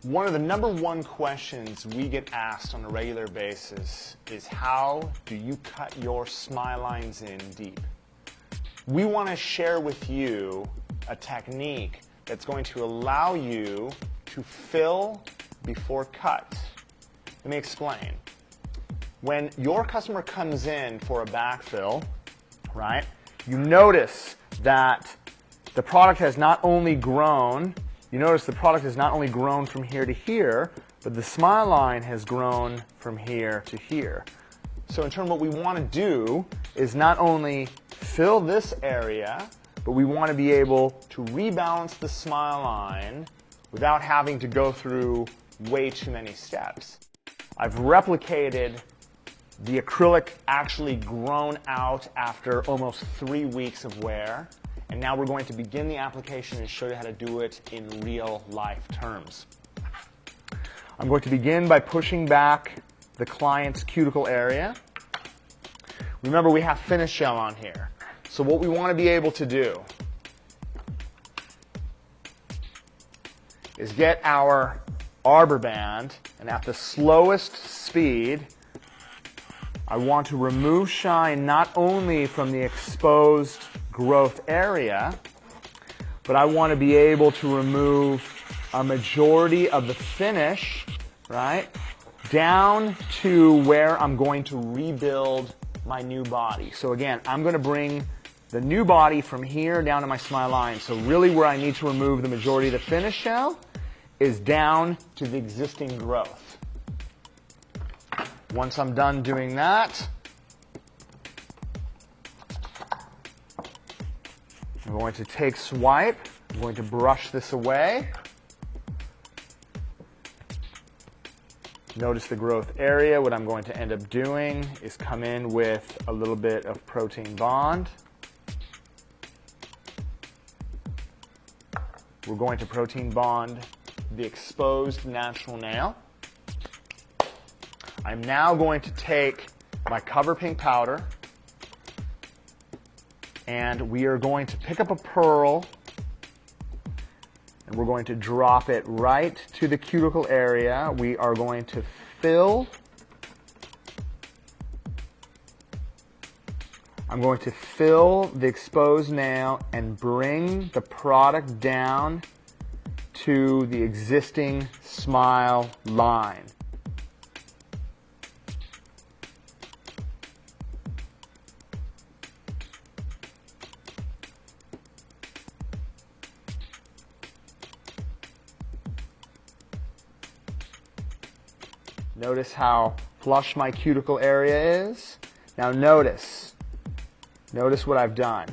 One of the #1 questions we get asked on a regular basis is how do you cut your smile lines in deep? We want to share with you a technique that's going to allow you to fill before cut. Let me explain. When your customer comes in for a backfill, right, you notice that the product has not only grown, from here to here, but the smile line has grown from here to here. So in turn, what we want to do is not only fill this area, but we want to be able to rebalance the smile line without having to go through way too many steps. I've replicated the acrylic actually grown out after almost 3 weeks of wear. And now we're going to begin the application and show you how to do it in real life terms. I'm going to begin by pushing back the client's cuticle area. Remember, we have finish gel on here. So what we want to be able to do is get our arbor band, and at the slowest speed, I want to remove shine not only from the exposed growth area, but I want to be able to remove a majority of the finish, right, down to where I'm going to rebuild my new body. So again, I'm going to bring the new body from here down to my smile line. So really where I need to remove the majority of the finish shell is down to the existing growth. Once I'm done doing that, I'm going to take swipe, I'm going to brush this away. Notice the growth area. What I'm going to end up doing is come in with a little bit of Protein Bond. We're going to Protein Bond the exposed natural nail. I'm now going to take my Cover Pink powder, and we are going to pick up a pearl, and we're going to drop it right to the cuticle area. We are going to fill. I'm going to fill the exposed nail and bring the product down to the existing smile line. Notice how flush my cuticle area is. Now notice what I've done.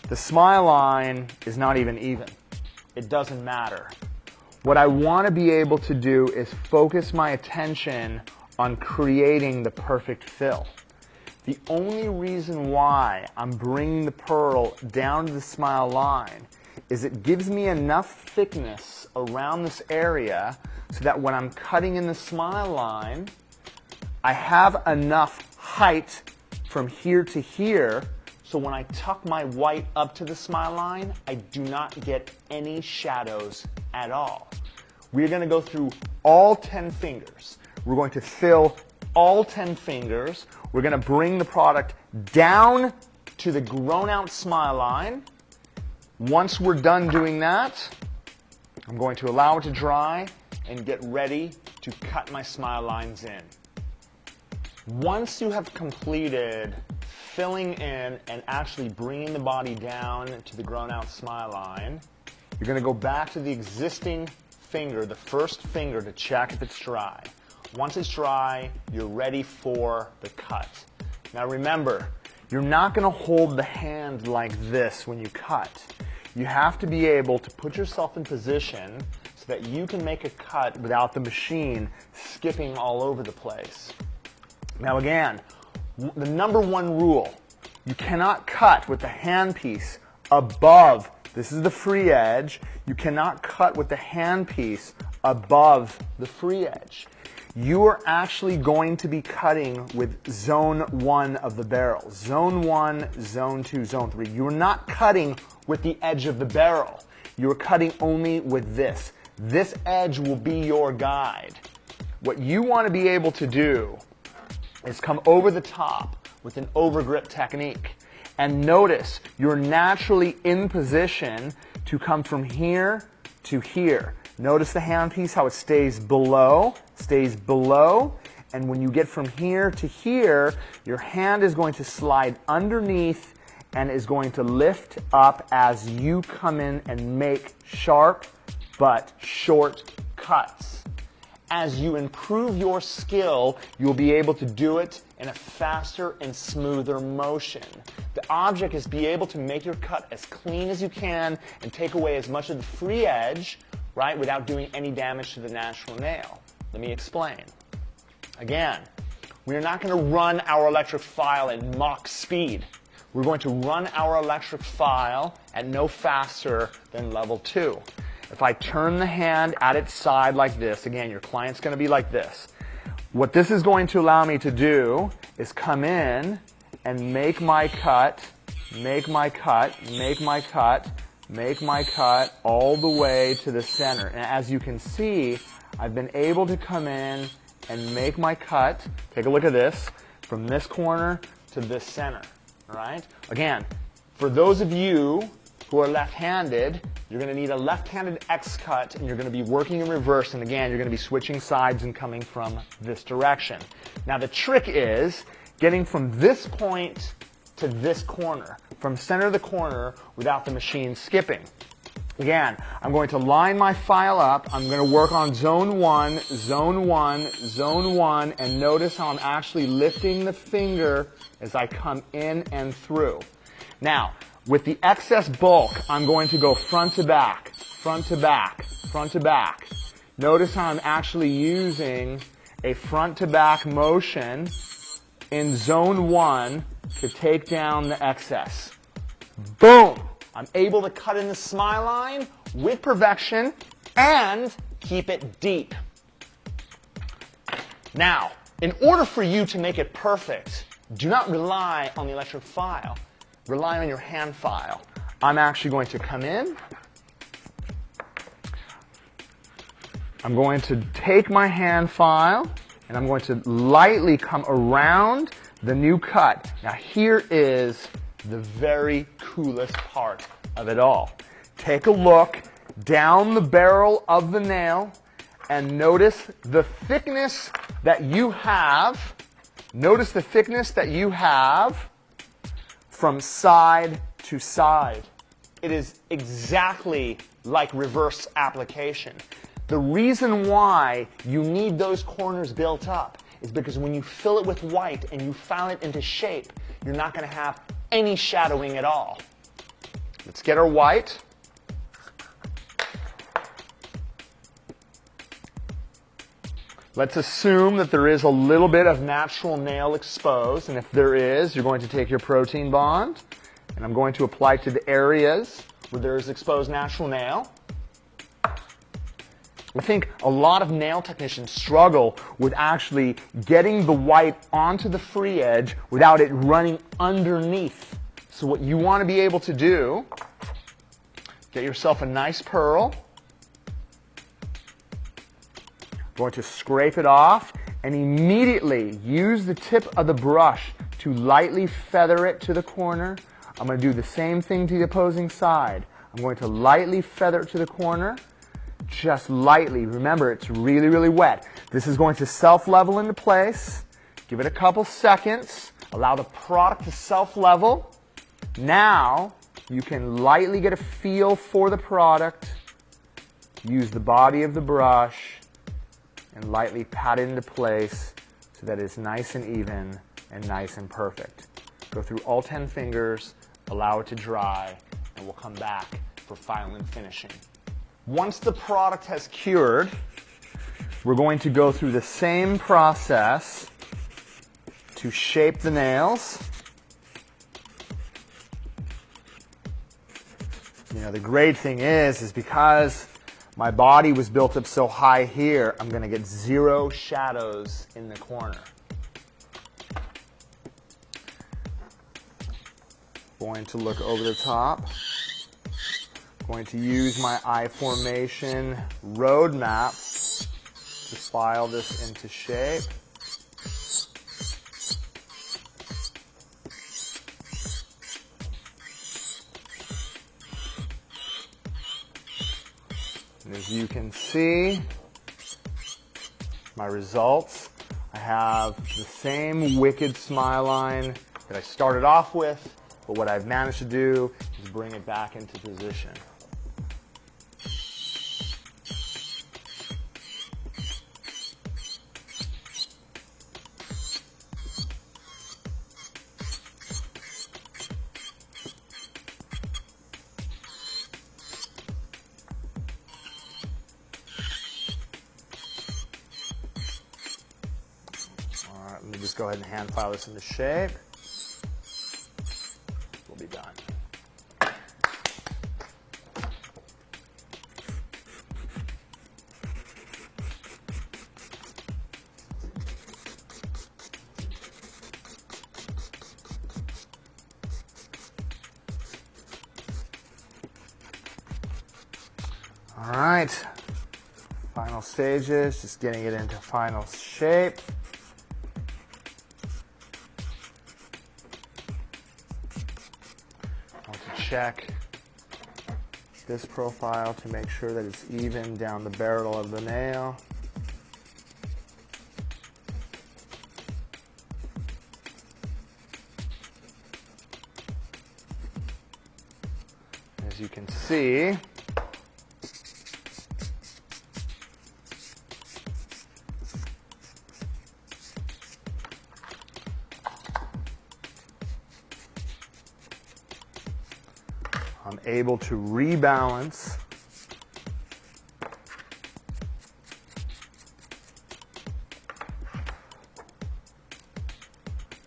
The smile line is not even. It doesn't matter. What I want to be able to do is focus my attention on creating the perfect fill. The only reason why I'm bringing the pearl down to the smile line is it gives me enough thickness around this area so that when I'm cutting in the smile line, I have enough height from here to here, so when I tuck my white up to the smile line, I do not get any shadows at all. We're going to go through all 10 fingers. We're going to fill all 10 fingers. We're going to bring the product down to the grown out smile line. Once we're done doing that, I'm going to allow it to dry and get ready to cut my smile lines in. Once you have completed filling in and actually bringing the body down to the grown out smile line, you're going to go back to the existing finger, the first finger, to check if it's dry. Once it's dry, you're ready for the cut. Now remember, you're not going to hold the hand like this when you cut. You have to be able to put yourself in position so that you can make a cut without the machine skipping all over the place. Now again, the #1 rule, you cannot cut with the handpiece above, this is the free edge, you cannot cut with the handpiece above the free edge. You are actually going to be cutting with zone 1 of the barrel. Zone 1, zone 2, zone 3. You are not cutting with the edge of the barrel. You are cutting only with this. This edge will be your guide. What you want to be able to do is come over the top with an overgrip technique. And notice you're naturally in position to come from here to here. Notice the handpiece, how it stays below, and when you get from here to here, your hand is going to slide underneath and is going to lift up as you come in and make sharp but short cuts. As you improve your skill, you'll be able to do it in a faster and smoother motion. The object is be able to make your cut as clean as you can and take away as much of the free edge, right, without doing any damage to the natural nail. Let me explain. Again, we are not going to run our electric file at Mach speed. We're going to run our electric file at no faster than level 2. If I turn the hand at its side like this, again, your client's going to be like this. What this is going to allow me to do is come in and make my cut, make my cut, make my cut, make my cut all the way to the center. And as you can see, I've been able to come in and make my cut. Take a look at this, from this corner to this center. All right? Again, for those of you who are left-handed, you're going to need a left-handed X-cut, and you're going to be working in reverse, and again, you're going to be switching sides and coming from this direction. Now, the trick is getting from this point to this corner, from center to the corner, without the machine skipping. Again, I'm going to line my file up. I'm going to work on zone 1, zone 1, zone 1, and notice how I'm actually lifting the finger as I come in and through. Now, with the excess bulk, I'm going to go front to back, front to back, front to back. Notice how I'm actually using a front to back motion in zone 1 to take down the excess. Boom! I'm able to cut in the smile line with perfection and keep it deep. Now, in order for you to make it perfect, do not rely on the electric file. Rely on your hand file. I'm actually going to come in. I'm going to take my hand file and I'm going to lightly come around the new cut. Now here is the very coolest part of it all. Take a look down the barrel of the nail and notice the thickness that you have. Notice the thickness that you have from side to side. It is exactly like reverse application. The reason why you need those corners built up is because when you fill it with white and you file it into shape, you're not going to have any shadowing at all. Let's get our white. Let's assume that there is a little bit of natural nail exposed, and if there is, you're going to take your protein bond, and I'm going to apply it to the areas where there is exposed natural nail. I think a lot of nail technicians struggle with actually getting the white onto the free edge without it running underneath. So what you want to be able to do, get yourself a nice pearl. Going to scrape it off and immediately use the tip of the brush to lightly feather it to the corner. I'm going to do the same thing to the opposing side. I'm going to lightly feather it to the corner, just lightly. Remember, it's really, really wet. This is going to self-level into place. Give it a couple seconds. Allow the product to self-level. Now, you can lightly get a feel for the product. Use the body of the brush and lightly pat it into place so that it's nice and even and nice and perfect. Go through all 10 fingers, allow it to dry, and we'll come back for filing and finishing. Once the product has cured, we're going to go through the same process to shape the nails. You know, the great thing is because my body was built up so high here, I'm going to get zero shadows in the corner. Going to look over the top. going to use my eye formation roadmap to file this into shape. And as you can see, my results, I have the same wicked smile line that I started off with, but what I've managed to do is bring it back into position. All right, let me just go ahead and hand file this into shape. We'll be done. All right, final stages, just getting it into final shape. I want to check this profile to make sure that it's even down the barrel of the nail. As you can see, I'm able to rebalance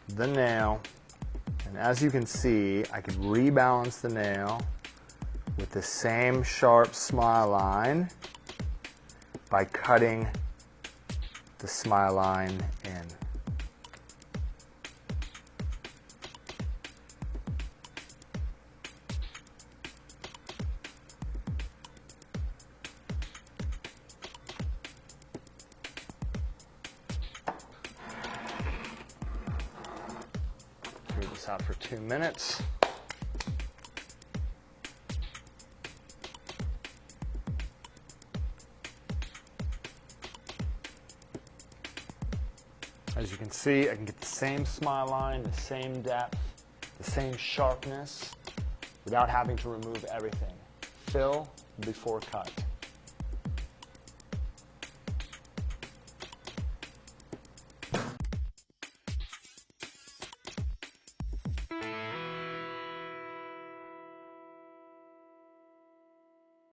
the nail, and as you can see, I can rebalance the nail with the same sharp smile line by cutting the smile line in. Leave this out for 2 minutes. As you can see, I can get the same smile line, the same depth, the same sharpness without having to remove everything. Fill before cut.